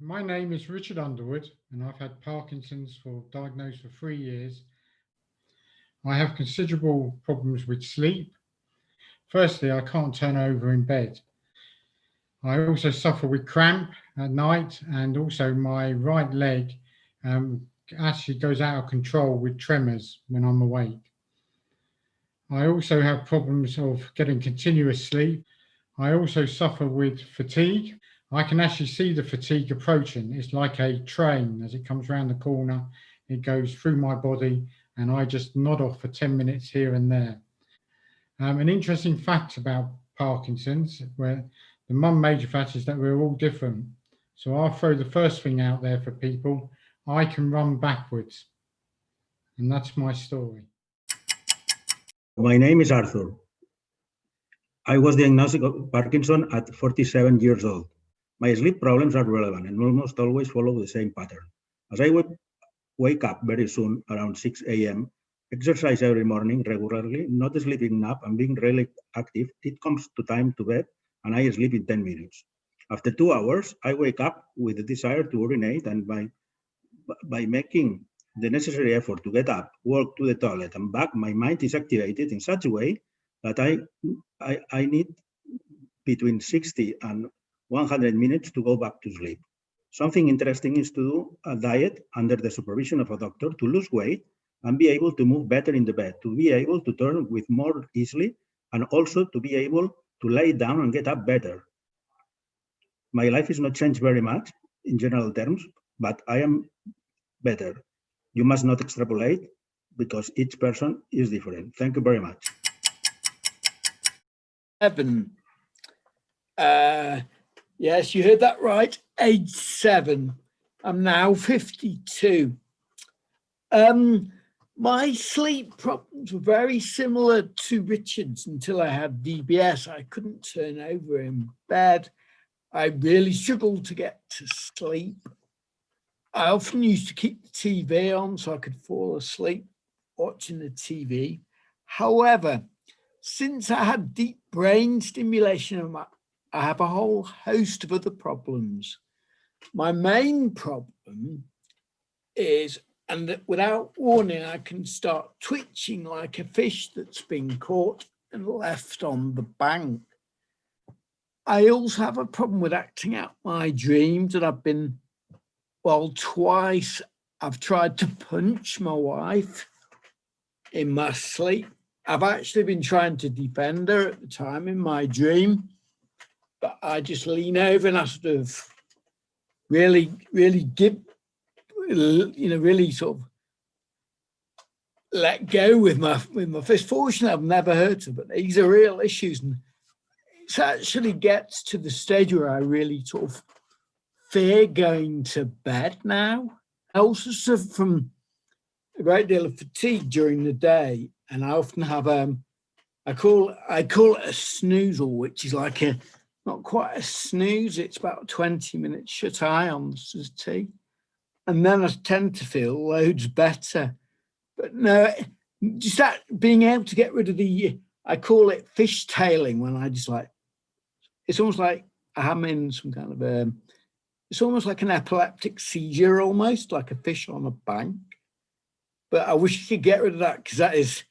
My name is Richard Underwood, and I've had Parkinson's for diagnosed for 3 years. I have considerable problems with sleep. Firstly, I can't turn over in bed. I also suffer with cramp at night, and also my right leg actually goes out of control with tremors when I'm awake. I also have problems of getting continuous sleep. I also suffer with fatigue. I can actually see the fatigue approaching. It's like a train as it comes around the corner, it goes through my body, and I just nod off for 10 minutes here and there. An interesting fact about Parkinson's, where the one major fact is that we're all different. So I'll throw the first thing out there for people. I can run backwards. And that's my story. My name is Arthur. I was diagnosed with Parkinson at 47 years old. My sleep problems are relevant and almost always follow the same pattern. As I wake up very soon, around 6 a.m., exercise every morning regularly, not sleeping enough and being really active, it comes to time to bed and I sleep in 10 minutes. After 2 hours, I wake up with the desire to urinate, and by making the necessary effort to get up, walk to the toilet and back, my mind is activated in such a way that I need between 60 and 100 minutes to go back to sleep. Something interesting is to do a diet under the supervision of a doctor to lose weight and be able to move better in the bed, to be able to turn with more easily, and also to be able to lay down and get up better. My life is not changed very much in general terms, but I am better. You must not extrapolate because each person is different. Thank you very much. Seven. Yes, you heard that right. Age 7. I'm now 52. My sleep problems were very similar to Richard's until I had DBS. I couldn't turn over in bed. I really struggled to get to sleep. I often used to keep the TV on so I could fall asleep watching the TV. However, since I had deep brain stimulation, I have a whole host of other problems. My main problem is, and without warning, I can start twitching like a fish that's been caught and left on the bank. I also have a problem with acting out my dreams, and I've been, twice I've tried to punch my wife in my sleep. I've actually been trying to defend her at the time in my dream, but I just lean over and I sort of really give, really sort of let go with my fist. Fortunately, I've never hurt her, but these are real issues, and it actually gets to the stage where I really sort of fear going to bed now. I also suffer from a great deal of fatigue during the day, and I often have I call it a snoozle, which is like not quite a snooze. It's about 20 minutes shut eye on the tea, and then I tend to feel loads better. But no, just that being able to get rid of I call it fishtailing, when I just it's almost like I'm in some kind of it's almost like an epileptic seizure, almost like a fish on a bank. But I wish you could get rid of that, because that is,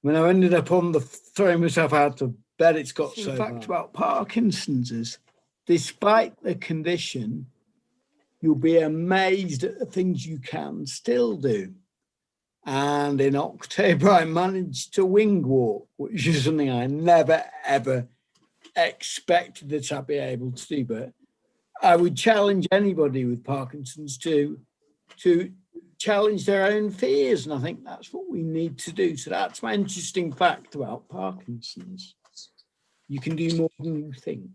when I ended up throwing myself out of bed, it's got so bad. The fact about Parkinson's is, despite the condition, you'll be amazed at the things you can still do. And in October, I managed to wing walk, which is something I never, ever expected that I'd be able to do. But I would challenge anybody with Parkinson's to challenge their own fears. And I think that's what we need to do. So that's my interesting fact about Parkinson's. You can do more than you think.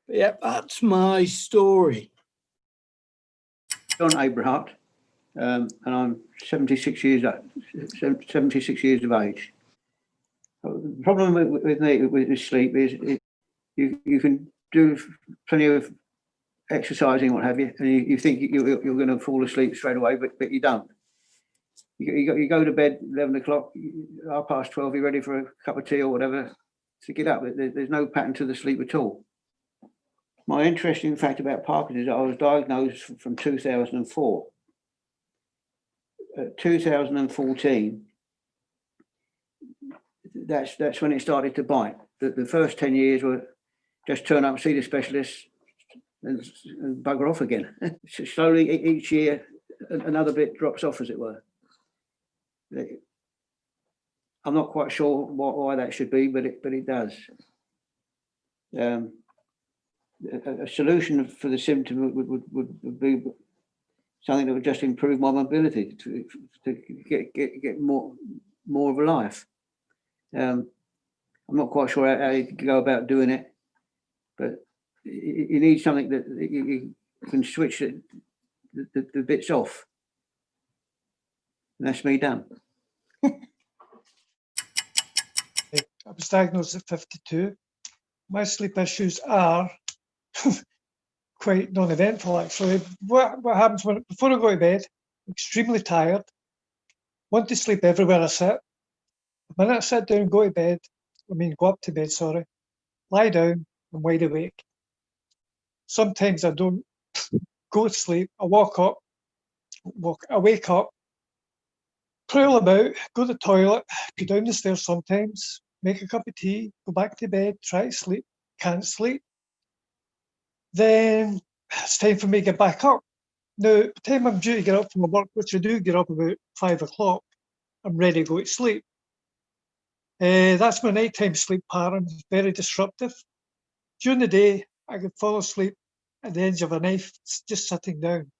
But yeah, that's my story. John Abrahart, and I'm 76 years of age. The problem with me with sleep is you can do plenty of exercising, what have you, and you think you're going to fall asleep straight away, but you don't. You go to bed 11 o'clock, 12:30, you're ready for a cup of tea or whatever to get up. There's no pattern to the sleep at all. My interesting fact about Parkinson's, I was diagnosed from 2004. 2014, that's when it started to bite. The first 10 years were just turn up, see the specialist, and bugger off again. So slowly, each year, another bit drops off, as it were. I'm not quite sure why that should be, but it does. A solution for the symptom would be something that would just improve my mobility to get more of a life. I'm not quite sure how you go about doing it, but you need something that you can switch the bits off. And that's me done. I was diagnosed at 52. My sleep issues are quite non-eventful, actually. What happens before I go to bed, I'm extremely tired, want to sleep everywhere I sit. The minute I sit down and go to bed, go up to bed, sorry, lie down, I'm wide awake. Sometimes I don't go to sleep, I I wake up, prowl about, go to the toilet, go down the stairs sometimes, make a cup of tea, go back to bed, try to sleep, can't sleep. Then it's time for me to get back up. Now, by the time I'm due to get up from my work, which I do get up about 5 o'clock, I'm ready to go to sleep. That's my nighttime sleep pattern, it's very disruptive. During the day, I could fall asleep at the edge of a knife, just sitting down.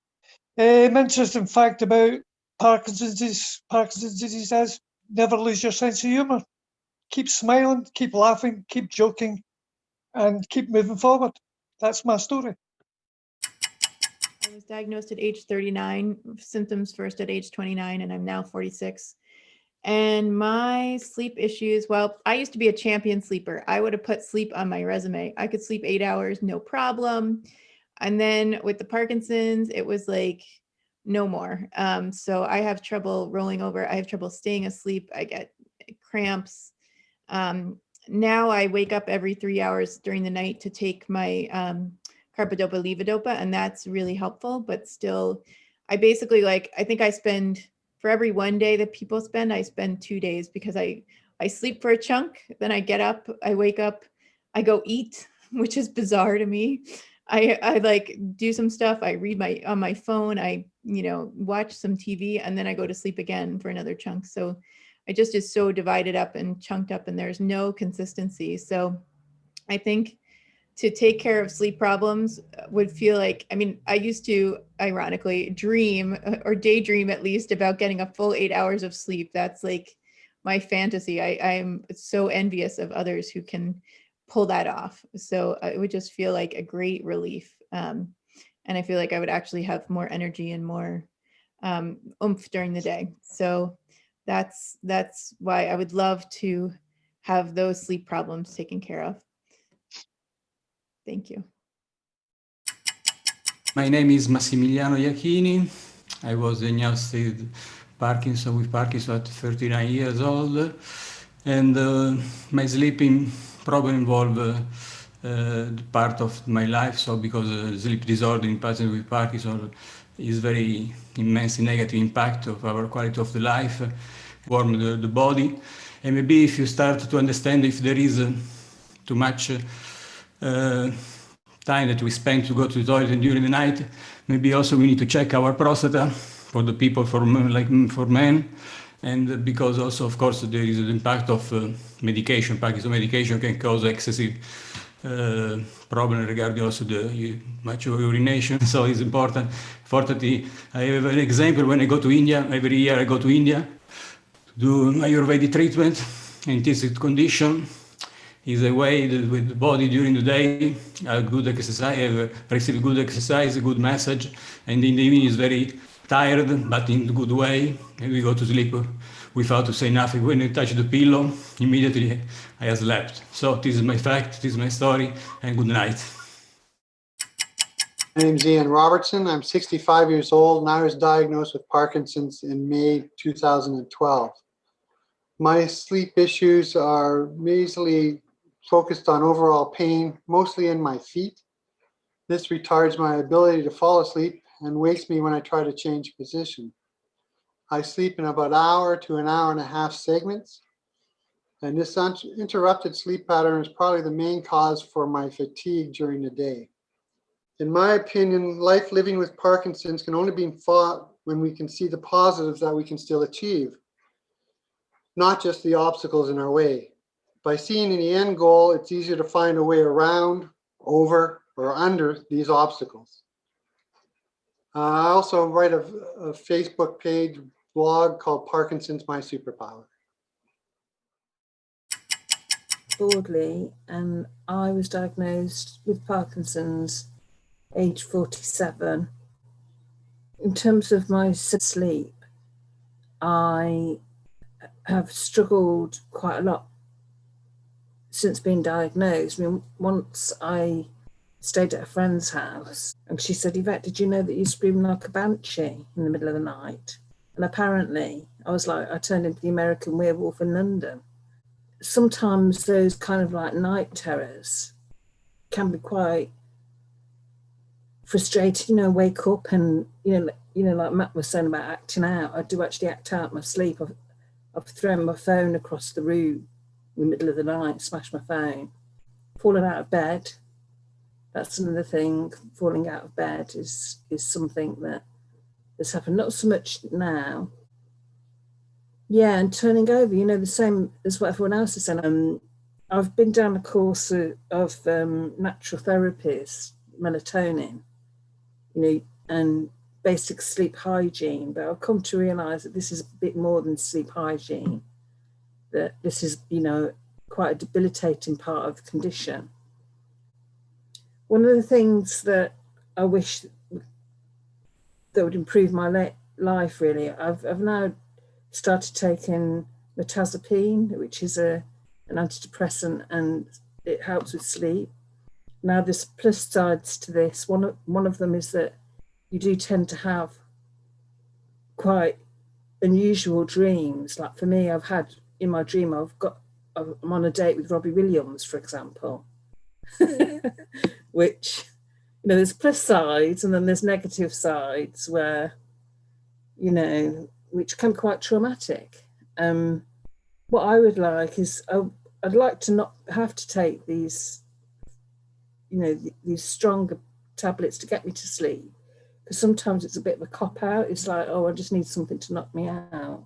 Interesting fact about Parkinson's disease is never lose your sense of humour. Keep smiling, keep laughing, keep joking, and keep moving forward. That's my story. I was diagnosed at age 39, symptoms first at age 29, and I'm now 46. And my sleep issues, well, I used to be a champion sleeper. I would have put sleep on my resume. I could sleep 8 hours, no problem. And then with the Parkinson's, it was like no more. So I have trouble rolling over. I have trouble staying asleep. I get cramps. Now I wake up every 3 hours during the night to take my carbidopa levodopa, and that's really helpful. But still, I basically I think I spend, for every 1 day that people spend, I spend 2 days, because I sleep for a chunk, then I get up, I wake up, I go eat, which is bizarre to me. I do some stuff, I read on my phone, I watch some TV, and then I go to sleep again for another chunk. So I just is so divided up and chunked up, and there's no consistency. So I think to take care of sleep problems would feel like, I used to ironically dream or daydream at least about getting a full 8 hours of sleep. That's like my fantasy. I'm so envious of others who can pull that off. So it would just feel like a great relief. And I feel like I would actually have more energy and more oomph during the day. So that's why I would love to have those sleep problems taken care of. Thank you. My name is Massimiliano Iachini. I was diagnosed with Parkinson at 39 years old, and my sleeping problem involved part of my life. So because sleep disorder in patients with Parkinson is very immense negative impact of our quality of the life, warm the body. And maybe if you start to understand if there is too much time that we spend to go to the toilet during the night, maybe also we need to check our prostata for the people, for men, and because also, of course, there is an impact of medication. Parkinson medication can cause excessive problem regarding also the much urination. So it's important. Fortunately, I have an example. When I go to India, every year I go to India to do Ayurvedic treatment, and this condition is a way that with the body during the day, good exercise, receive good exercise, good massage, and in the evening is very tired, but in a good way, and we go to sleep without to say nothing. When I touch the pillow, immediately I have slept. So this is my fact, this is my story, and good night. My name is Ian Robertson. I'm 65 years old, and I was diagnosed with Parkinson's in May 2012. My sleep issues are mainly focused on overall pain, mostly in my feet. This retards my ability to fall asleep and wakes me when I try to change position. I sleep in about hour to an hour and a half segments, and this interrupted sleep pattern is probably the main cause for my fatigue during the day. In my opinion, life living with Parkinson's can only be fought when we can see the positives that we can still achieve, not just the obstacles in our way. By seeing the end goal, it's easier to find a way around, over, or under these obstacles. I also write a Facebook page blog called Parkinson's My Superpower. Broadly, and I was diagnosed with Parkinson's age 47. In terms of my sleep, I have struggled quite a lot since being diagnosed. I mean, once I stayed at a friend's house and she said, Yvette, did you know that you scream like a banshee in the middle of the night? And apparently I was like, I turned into the American werewolf in London. Sometimes those kind of like night terrors can be quite frustrating, you know, wake up and, you know, like Matt was saying about acting out, I do actually act out my sleep. I've thrown my phone across the room in the middle of the night, smashed my phone, fallen out of bed. That's another thing. Falling out of bed is something that has happened, not so much now. Yeah, and turning over, you know, the same as what everyone else is saying. I've been down a course of natural therapies, melatonin, you know, and basic sleep hygiene, but I've come to realise that this is a bit more than sleep hygiene, that this is, you know, quite a debilitating part of the condition. One of the things that I wish that would improve my life, really, I've now started taking mirtazapine, which is an antidepressant, and it helps with sleep. Now, there's plus sides to this. One of them is that you do tend to have quite unusual dreams. Like for me, I've had in my dream, I'm on a date with Robbie Williams, for example, which, you know, there's plus sides and then there's negative sides where, you know, which can be quite traumatic. What I would like is, I'd like to not have to take these, you know, these stronger tablets to get me to sleep. Because sometimes it's a bit of a cop-out. It's like, oh, I just need something to knock me out.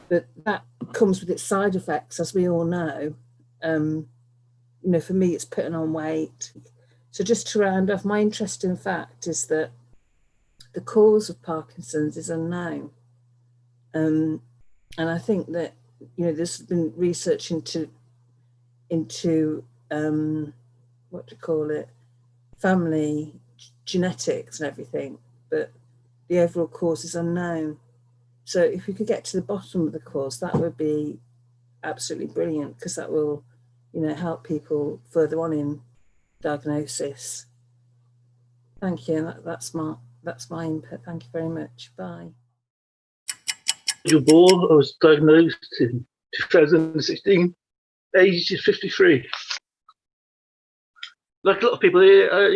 But that comes with its side effects, as we all know. You know, for me, it's putting on weight. So just to round off, my interesting fact is that the cause of Parkinson's is unknown. And I think that, you know, there's been research into what do you call it, family genetics and everything, but the overall cause is unknown. So if we could get to the bottom of the cause, that would be absolutely brilliant, because that will, you know, help people further on in diagnosis. Thank you. That's my input. Thank you very much. Bye. I was diagnosed in 2016, age is 53. Like a lot of people here, I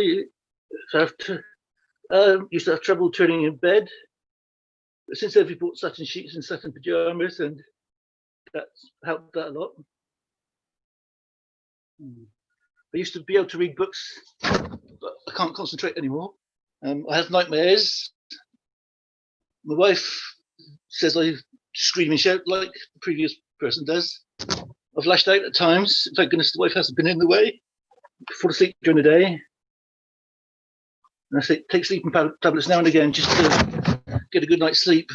used to have trouble turning in bed. But since then, we bought satin sheets and satin pajamas, and that's helped that a lot. I used to be able to read books, but I can't concentrate anymore. I have nightmares. My wife says I scream and shout like the previous person does. I've lashed out at times. Thank goodness the wife hasn't been in the way. Fall asleep during the day. And I take sleeping tablets now and again just to get a good night's sleep.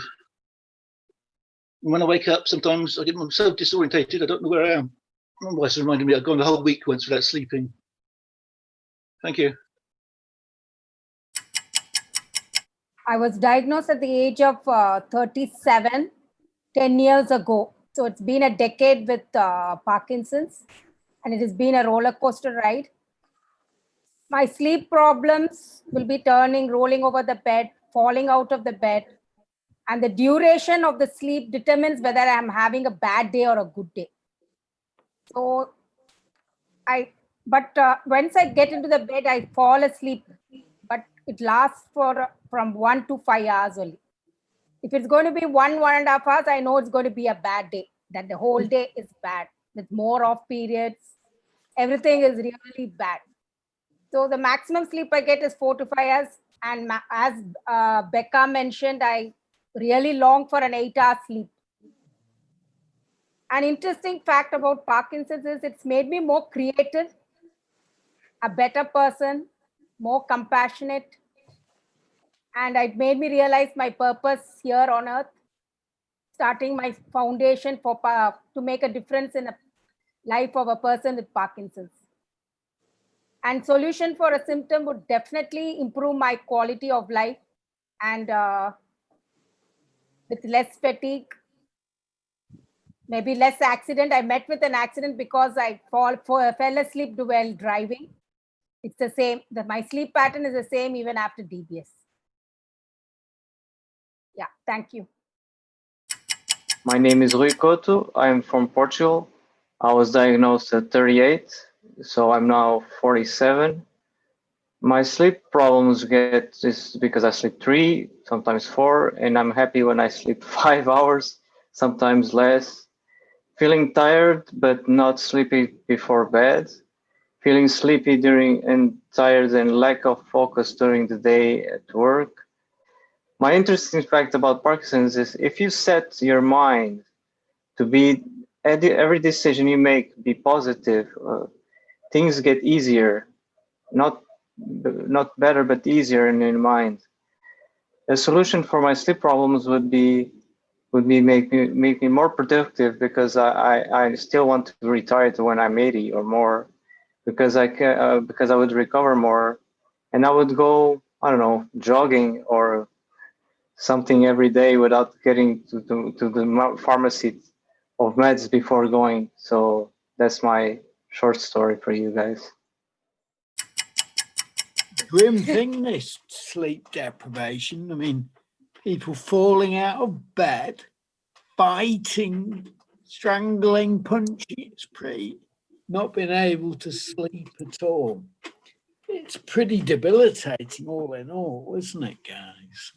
And when I wake up, sometimes I get myself disorientated. I don't know where I am. My wife's reminded me I've gone the whole week once without sleeping. Thank you. I was diagnosed at the age of 37, 10 years ago. So it's been a decade with Parkinson's, and it has been a roller coaster ride. My sleep problems will be rolling over the bed, falling out of the bed. And the duration of the sleep determines whether I'm having a bad day or a good day. So I But once I get into the bed, I fall asleep. But it lasts for from 1 to 5 hours only. If it's going to be 1.5 hours, I know it's going to be a bad day. That the whole day is bad with more off periods. Everything is really bad. So the maximum sleep I get is 4 to 5 hours. And as Becca mentioned, I really long for an 8-hour sleep. An interesting fact about Parkinson's is it's made me more creative, a better person, more compassionate, and it made me realize my purpose here on earth, starting my foundation for to make a difference in the life of a person with Parkinson's. And solution for a symptom would definitely improve my quality of life and with less fatigue, maybe less accident. I met with an accident because I fell asleep while driving. It's the same. My sleep pattern is the same even after DBS. Yeah, thank you. My name is Rui Couto. I am from Portugal. I was diagnosed at 38, so I'm now 47. My sleep problems get is because I sleep 3, sometimes 4, and I'm happy when I sleep 5 hours, sometimes less. Feeling tired but not sleepy before bed. Feeling sleepy during and tired and lack of focus during the day at work. My interesting fact about Parkinson's is if you set your mind to be every decision you make be positive, things get easier, not better but easier in your mind. A solution for my sleep problems would be make me more productive because I still want to retire to when I'm 80 or more because I would recover more and I would go, I don't know, jogging or something every day without getting to the pharmacy of meds before going. So that's my short story for you guys. Grim thing, this sleep deprivation. I mean, people falling out of bed, biting, strangling, punching. It's pretty, not being able to sleep at all. It's pretty debilitating all in all, isn't it, guys?